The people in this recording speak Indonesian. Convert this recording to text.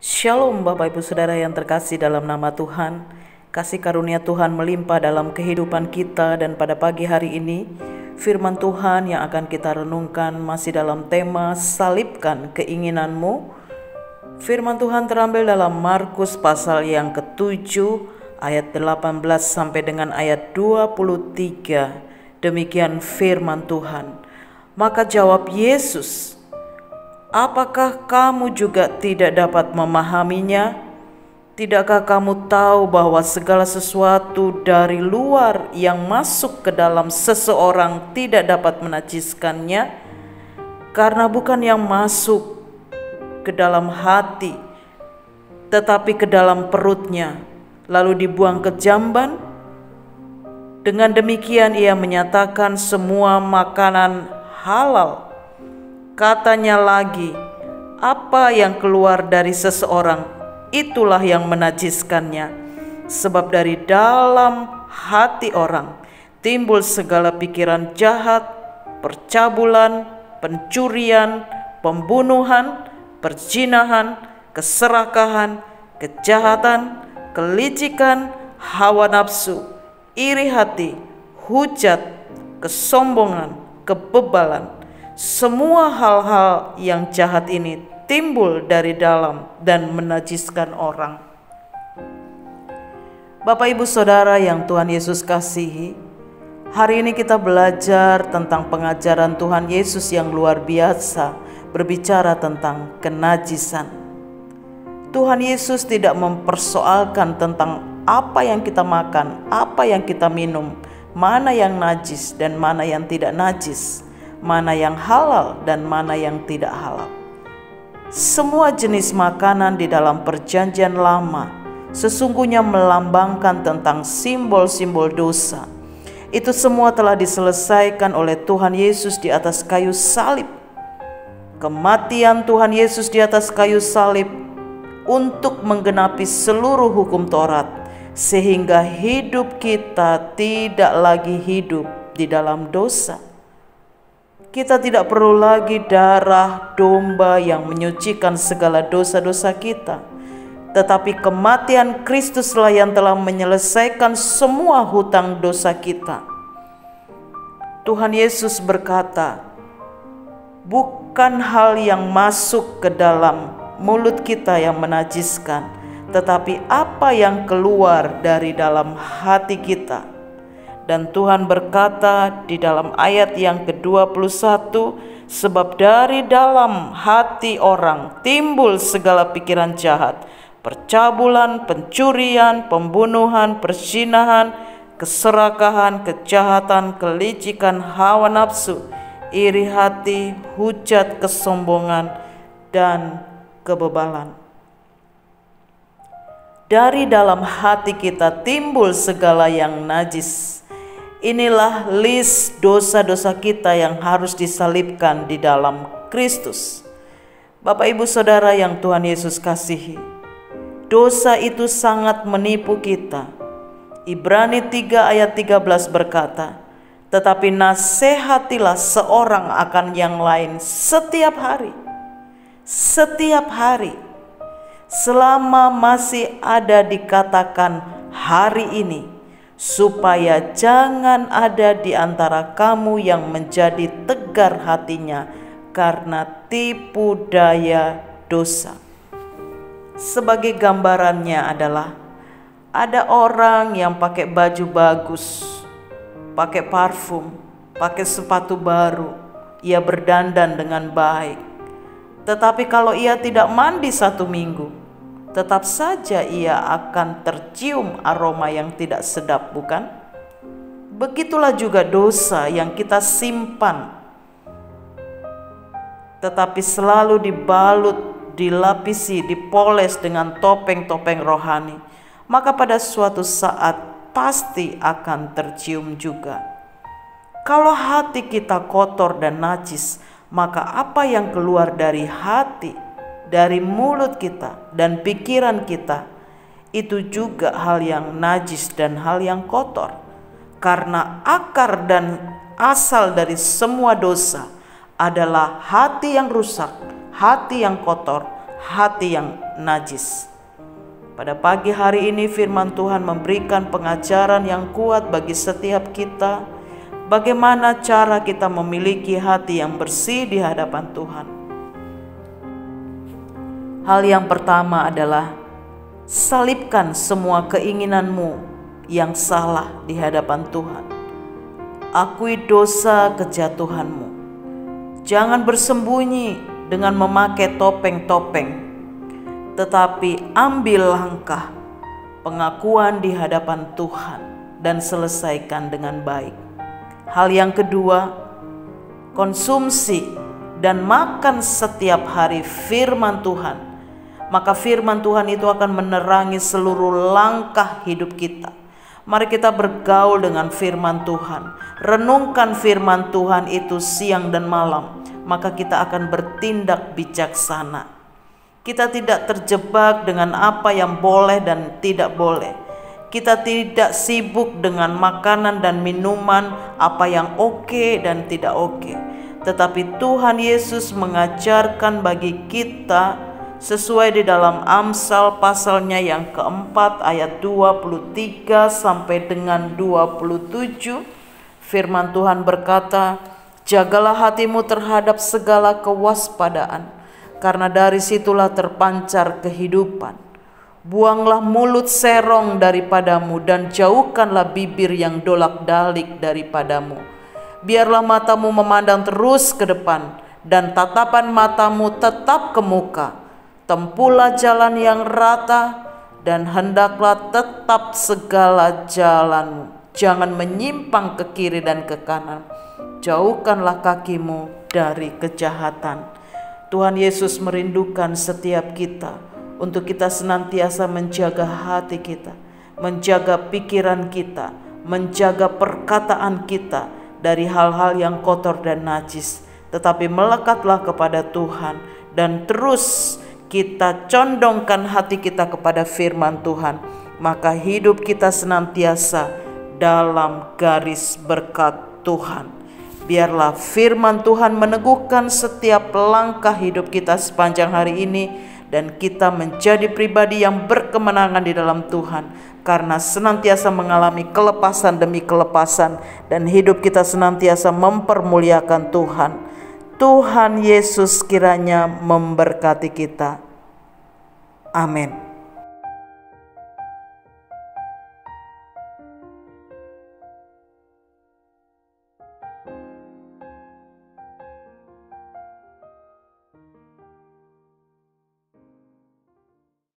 Shalom Bapak Ibu Saudara yang terkasih dalam nama Tuhan. Kasih karunia Tuhan melimpah dalam kehidupan kita, dan pada pagi hari ini firman Tuhan yang akan kita renungkan masih dalam tema salibkan keinginanmu. Firman Tuhan terambil dalam Markus pasal yang ke-7 ayat 18 sampai dengan ayat 23. Demikian firman Tuhan. Maka jawab Yesus, "Apakah kamu juga tidak dapat memahaminya? Tidakkah kamu tahu bahwa segala sesuatu dari luar yang masuk ke dalam seseorang tidak dapat menajiskannya? Karena bukan yang masuk ke dalam hati, tetapi ke dalam perutnya, lalu dibuang ke jamban. Dengan demikian ia menyatakan semua makanan halal. Katanya lagi, apa yang keluar dari seseorang, itulah yang menajiskannya. Sebab dari dalam hati orang timbul segala pikiran jahat, percabulan, pencurian, pembunuhan, perzinahan, keserakahan, kejahatan, kelicikan, hawa nafsu, iri hati, hujat, kesombongan, kebebalan. Semua hal-hal yang jahat ini timbul dari dalam dan menajiskan orang." Bapak Ibu Saudara yang Tuhan Yesus kasihi, hari ini kita belajar tentang pengajaran Tuhan Yesus yang luar biasa, berbicara tentang kenajisan. Tuhan Yesus tidak mempersoalkan tentang apa yang kita makan, apa yang kita minum, mana yang najis dan mana yang tidak najis, mana yang halal dan mana yang tidak halal. Semua jenis makanan di dalam Perjanjian Lama sesungguhnya melambangkan tentang simbol-simbol dosa. Itu semua telah diselesaikan oleh Tuhan Yesus di atas kayu salib. Kematian Tuhan Yesus di atas kayu salib untuk menggenapi seluruh hukum Taurat, sehingga hidup kita tidak lagi hidup di dalam dosa. Kita tidak perlu lagi darah domba yang menyucikan segala dosa-dosa kita, tetapi kematian Kristuslah yang telah menyelesaikan semua hutang dosa kita. Tuhan Yesus berkata, bukan hal yang masuk ke dalam mulut kita yang menajiskan, tetapi apa yang keluar dari dalam hati kita. Dan Tuhan berkata di dalam ayat yang ke-21, sebab dari dalam hati orang timbul segala pikiran jahat, percabulan, pencurian, pembunuhan, perzinahan, keserakahan, kejahatan, kelicikan, hawa nafsu, iri hati, hujat, kesombongan, dan kebebalan. Dari dalam hati kita timbul segala yang najis. Inilah list dosa-dosa kita yang harus disalibkan di dalam Kristus. Bapak Ibu Saudara yang Tuhan Yesus kasihi, dosa itu sangat menipu kita. Ibrani 3 ayat 13 berkata, tetapi nasihatilah seorang akan yang lain setiap hari. Setiap hari. Selama masih ada dikatakan hari ini, supaya jangan ada di antara kamu yang menjadi tegar hatinya karena tipu daya dosa. Sebagai gambarannya adalah ada orang yang pakai baju bagus, pakai parfum, pakai sepatu baru, ia berdandan dengan baik. Tetapi kalau ia tidak mandi 1 minggu, tetap saja ia akan tercium aroma yang tidak sedap, bukan? Begitulah juga dosa yang kita simpan, tetapi selalu dibalut, dilapisi, dipoles dengan topeng-topeng rohani, maka pada suatu saat pasti akan tercium juga. Kalau hati kita kotor dan najis, maka apa yang keluar dari hati, dari mulut kita dan pikiran kita, itu juga hal yang najis dan hal yang kotor. Karena akar dan asal dari semua dosa adalah hati yang rusak, hati yang kotor, hati yang najis. Pada pagi hari ini firman Tuhan memberikan pengajaran yang kuat bagi setiap kita, bagaimana cara kita memiliki hati yang bersih di hadapan Tuhan. Hal yang pertama adalah salibkan semua keinginanmu yang salah di hadapan Tuhan. Akui dosa kejatuhanmu. Jangan bersembunyi dengan memakai topeng-topeng, tetapi ambil langkah pengakuan di hadapan Tuhan dan selesaikan dengan baik. Hal yang kedua, konsumsi dan makan setiap hari firman Tuhan. Maka firman Tuhan itu akan menerangi seluruh langkah hidup kita. Mari kita bergaul dengan firman Tuhan. Renungkan firman Tuhan itu siang dan malam, maka kita akan bertindak bijaksana. Kita tidak terjebak dengan apa yang boleh dan tidak boleh. Kita tidak sibuk dengan makanan dan minuman, apa yang oke dan tidak oke. Tetapi Tuhan Yesus mengajarkan bagi kita sesuai di dalam Amsal pasalnya yang keempat ayat 23 sampai dengan 27. Firman Tuhan berkata, "Jagalah hatimu terhadap segala kewaspadaan, karena dari situlah terpancar kehidupan. Buanglah mulut serong daripadamu dan jauhkanlah bibir yang dolak-dalik daripadamu. Biarlah matamu memandang terus ke depan dan tatapan matamu tetap ke muka. Tempuhlah jalan yang rata dan hendaklah tetap segala jalanmu. Jangan menyimpang ke kiri dan ke kanan. Jauhkanlah kakimu dari kejahatan." Tuhan Yesus merindukan setiap kita untuk kita senantiasa menjaga hati kita, menjaga pikiran kita, menjaga perkataan kita dari hal-hal yang kotor dan najis. Tetapi melekatlah kepada Tuhan dan terus kita condongkan hati kita kepada firman Tuhan. Maka hidup kita senantiasa dalam garis berkat Tuhan. Biarlah firman Tuhan meneguhkan setiap langkah hidup kita sepanjang hari ini, dan kita menjadi pribadi yang berkemenangan di dalam Tuhan, karena senantiasa mengalami kelepasan demi kelepasan, dan hidup kita senantiasa mempermuliakan Tuhan. Tuhan Yesus kiranya memberkati kita. Amin.